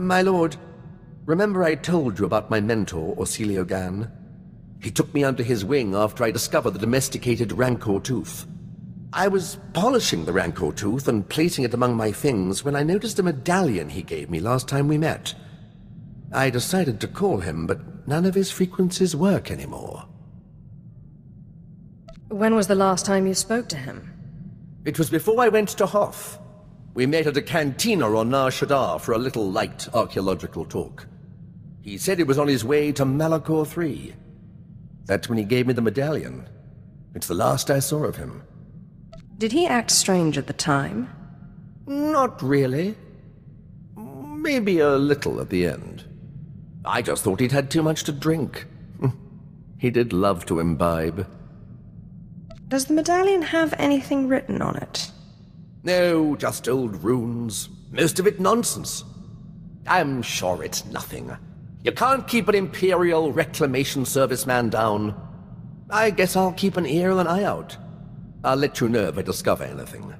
My lord, remember I told you about my mentor, Orsilio Gan? He took me under his wing after I discovered the domesticated Rancor tooth. I was polishing the Rancor tooth and placing it among my things when I noticed a medallion he gave me last time we met. I decided to call him, but none of his frequencies work anymore. When was the last time you spoke to him? It was before I went to Hoth. We met at a cantina on SWTOR for a little light archaeological talk. He said he was on his way to Malachor III. That's when he gave me the medallion. It's the last I saw of him. Did he act strange at the time? Not really. Maybe a little at the end. I just thought he'd had too much to drink. He did love to imbibe. Does the medallion have anything written on it? No, just old runes. Most of it nonsense. I'm sure it's nothing. You can't keep an Imperial Reclamation Service man down. I guess I'll keep an ear and an eye out. I'll let you know if I discover anything.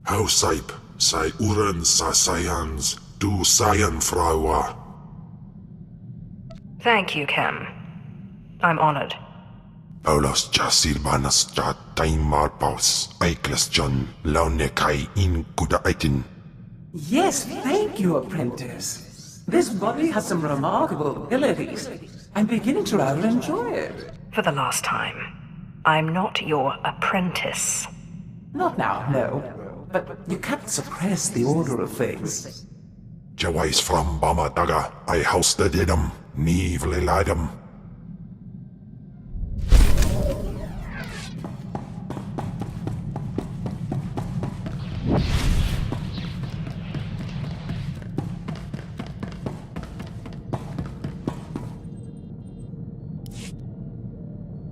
Housaip, sai uren sa sayans, du sayan fraua. Thank you, Kem. I'm honored. Paulos jasilbanas ja taimmarpaus, aiklas John, launekai in kudaitin. Yes, thank you, apprentice. This body has some remarkable abilities. I'm beginning to rather enjoy it. For the last time, I'm not your apprentice. Not now, no. But you can't suppress the order of things. Jawais from Bamataga, I housted idem, neevle lidem.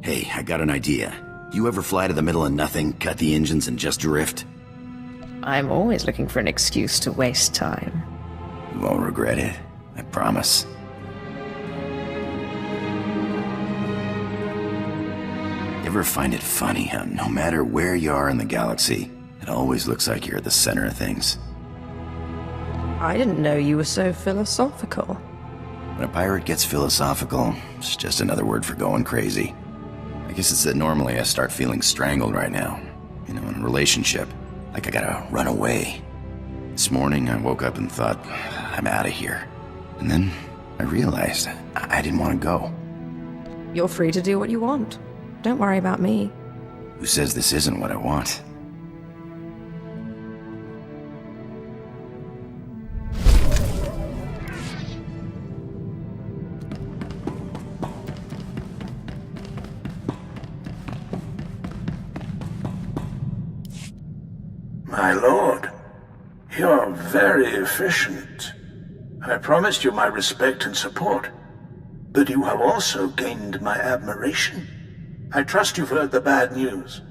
Hey, I got an idea. You ever fly to the middle of nothing, cut the engines, and just drift? I'm always looking for an excuse to waste time. You won't regret it, I promise. Ever find it funny how no matter where you are in the galaxy, it always looks like you're at the center of things? I didn't know you were so philosophical. When a pirate gets philosophical, it's just another word for going crazy. I guess it's that normally I start feeling strangled right now. You know, in a relationship. Like I gotta run away. This morning I woke up and thought, I'm out of here. And then I realized I didn't want to go. You're free to do what you want. Don't worry about me. Who says this isn't what I want? My lord, you're very efficient. I promised you my respect and support, but you have also gained my admiration. I trust you've heard the bad news.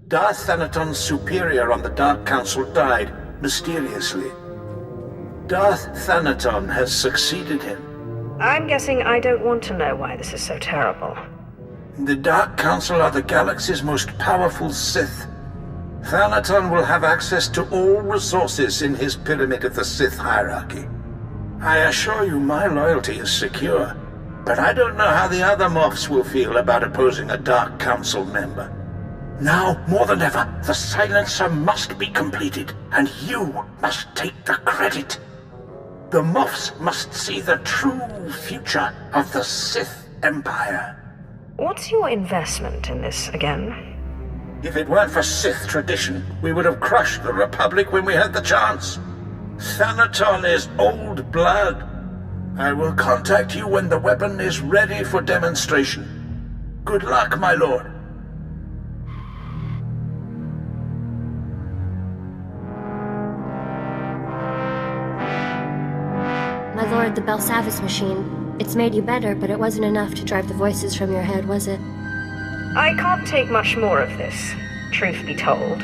Darth Thanaton's superior on the Dark Council died mysteriously. Darth Thanaton has succeeded him. I'm guessing I don't want to know why this is so terrible. The Dark Council are the galaxy's most powerful Sith. Thanaton will have access to all resources in his pyramid of the Sith hierarchy. I assure you my loyalty is secure, but I don't know how the other Moffs will feel about opposing a Dark Council member. Now, more than ever, the silencer must be completed, and you must take the credit. The Moffs must see the true future of the Sith Empire. What's your investment in this again? If it weren't for Sith tradition, we would have crushed the Republic when we had the chance. Thanaton is old blood. I will contact you when the weapon is ready for demonstration. Good luck, my lord. My lord, the Belsavis machine. It's made you better, but it wasn't enough to drive the voices from your head, was it? I can't take much more of this, truth be told.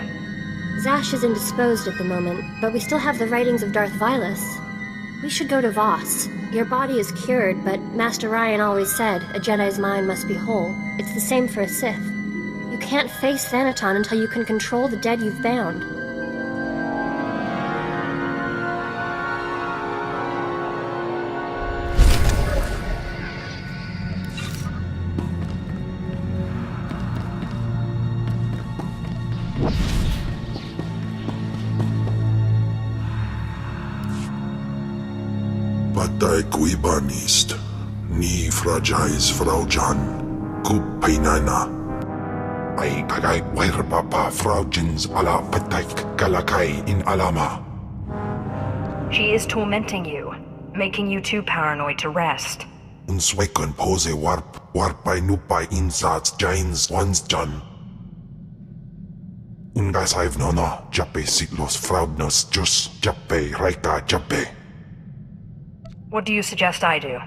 Zash is indisposed at the moment, but we still have the writings of Darth Vilus. We should go to Voss. Your body is cured, but Master Ryan always said a Jedi's mind must be whole. It's the same for a Sith. You can't face Thanaton until you can control the dead you've bound. Patay kuiban ist. Ni fragais Frau Jan. Kupainana. Ay kagay wair papa Frau Jins ala patay kalakay in alama. She is tormenting you, making you too paranoid to rest. Unswekon pose warpay nupay insats jains once Jan. Ungasayv nono, jape sitlos fraudnos jus, jape raika jape. What do you suggest I do?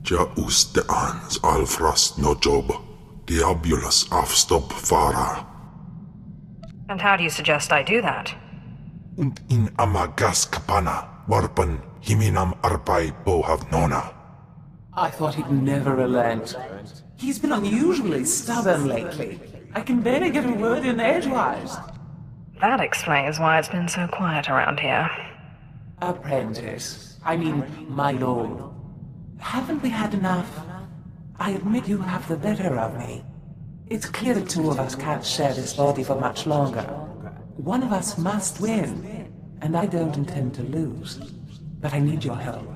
Ja uste ans alfrost no job, diabulus afstop fara. And how do you suggest I do that? Und in amagas kapana, warpan himinam arpai bohav nona. I thought he'd never relent. He's been unusually stubborn lately. I can barely get a word in edgewise. That explains why it's been so quiet around here. Apprentice. I mean, my lord. Haven't we had enough? I admit you have the better of me. It's clear the two of us can't share this body for much longer. One of us must win, and I don't intend to lose. But I need your help.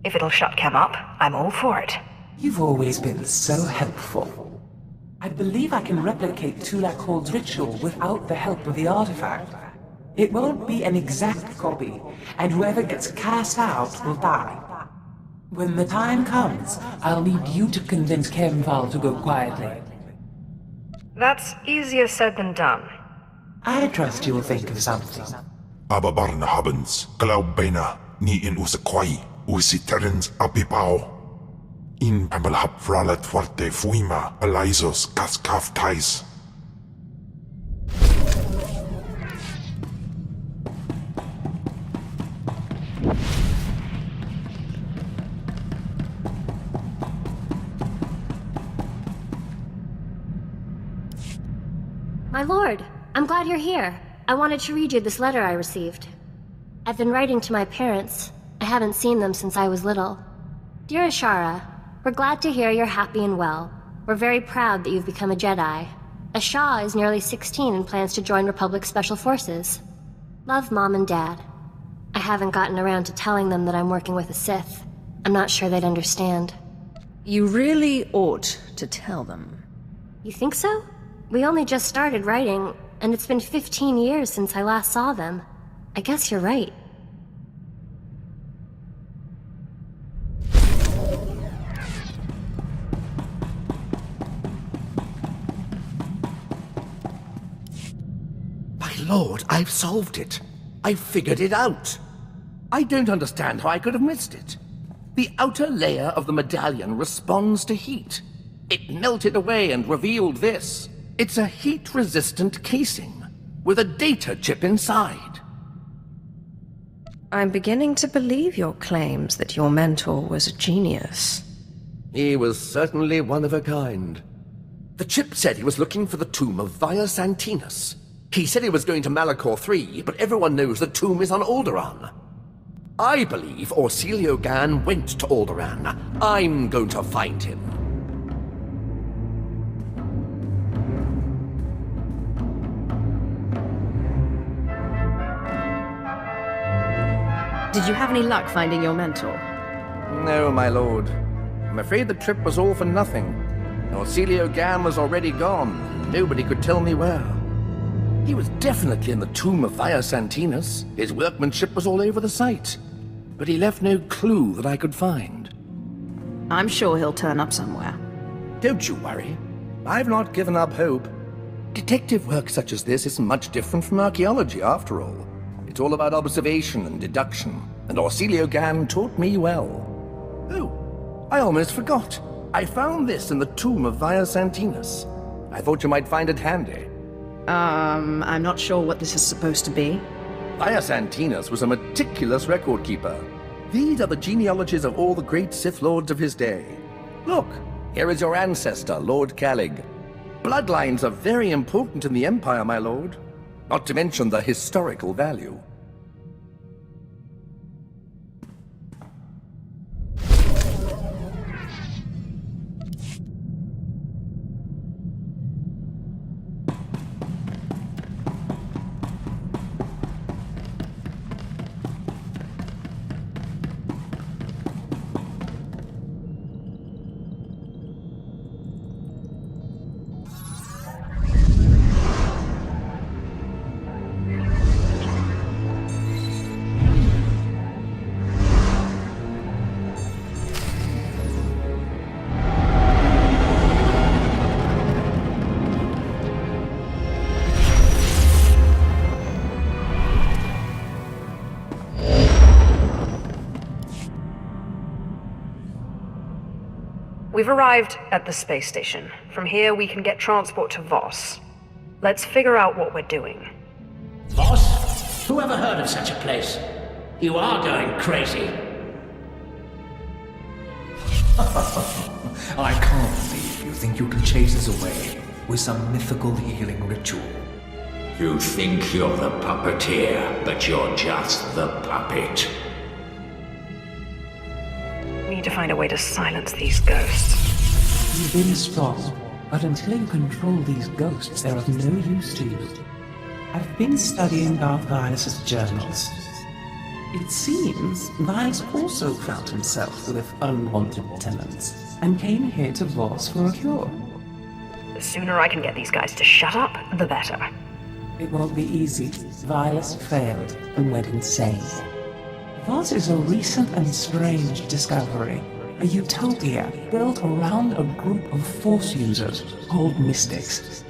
If it'll shut Cam up, I'm all for it. You've always been so helpful. I believe I can replicate Tulak Hold's ritual without the help of the artifact. It won't be an exact copy, and whoever gets cast out will die. When the time comes, I'll need you to convince Kemval to go quietly. That's easier said than done. I trust you'll think of something. Ababarna habens, glaubena, ni in usakwai, usiterens apipao. In pamalhap fralet forte fuima, alaisos kaskaf tais. My lord, I'm glad you're here. I wanted to read you this letter I received. I've been writing to my parents. I haven't seen them since I was little. Dear Ashara, we're glad to hear you're happy and well. We're very proud that you've become a Jedi. Asha is nearly 16 and plans to join Republic Special Forces. Love, Mom and Dad. I haven't gotten around to telling them that I'm working with a Sith. I'm not sure they'd understand. You really ought to tell them. You think so? We only just started writing, and it's been 15 years since I last saw them. I guess you're right. My lord, I've solved it. I've figured it out. I don't understand how I could have missed it. The outer layer of the medallion responds to heat. It melted away and revealed this. It's a heat-resistant casing, with a data chip inside. I'm beginning to believe your claims that your mentor was a genius. He was certainly one of a kind. The chip said he was looking for the tomb of Via Santinus. He said he was going to Malachor III, but everyone knows the tomb is on Alderaan. I believe Orsilio Gan went to Alderaan. I'm going to find him. Did you have any luck finding your mentor? No, my lord. I'm afraid the trip was all for nothing. Orsilio Gan was already gone. Nobody could tell me where. He was definitely in the tomb of Via Santinus. His workmanship was all over the site. But he left no clue that I could find. I'm sure he'll turn up somewhere. Don't you worry. I've not given up hope. Detective work such as this isn't much different from archaeology, after all. It's all about observation and deduction, and Orsilio Gan taught me well. Oh, I almost forgot. I found this in the tomb of Via Santinus. I thought you might find it handy. I'm not sure what this is supposed to be. Bias Antinous was a meticulous record keeper. These are the genealogies of all the great Sith Lords of his day. Look, here is your ancestor, Lord Calig. Bloodlines are very important in the Empire, my lord. Not to mention the historical value. We've arrived at the space station. From here, we can get transport to Voss. Let's figure out what we're doing. Voss? Who ever heard of such a place? You are going crazy. I can't believe you think you can chase us away with some mythical healing ritual. You think you're the puppeteer, but you're just the puppet. We need to find a way to silence these ghosts. You've been strong, but until you control these ghosts, they're of no use to you. I've been studying Darth Vilus's journals. It seems Vilus also found himself with unwanted tenants, and came here to Voss for a cure. The sooner I can get these guys to shut up, the better. It won't be easy. Vilus failed and went insane. Voss is a recent and strange discovery. A utopia built around a group of Force users called Mystics.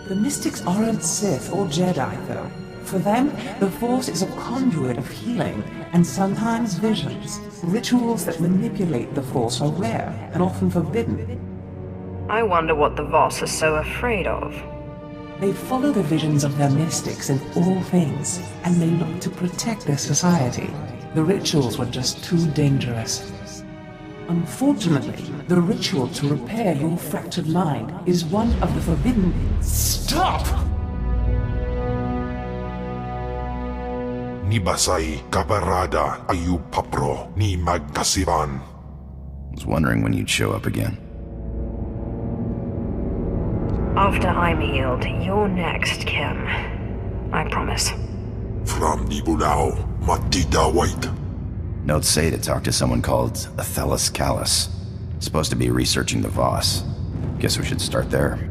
The Mystics aren't Sith or Jedi, though. For them, the Force is a conduit of healing and sometimes visions. Rituals that manipulate the Force are rare and often forbidden. I wonder what the Voss are so afraid of. They follow the visions of their Mystics in all things, and they look to protect their society. The rituals were just too dangerous. Unfortunately, the ritual to repair your fractured mind is one of the forbidden... Stop! Ni basay kaparada ayu papro ni magkasiban. I was wondering when you'd show up again. After I'm healed, you're next, Kim. I promise. From the Bulao, Matita White. Notes say to talk to someone called Athelis Callus. Supposed to be researching the Voss. Guess we should start there.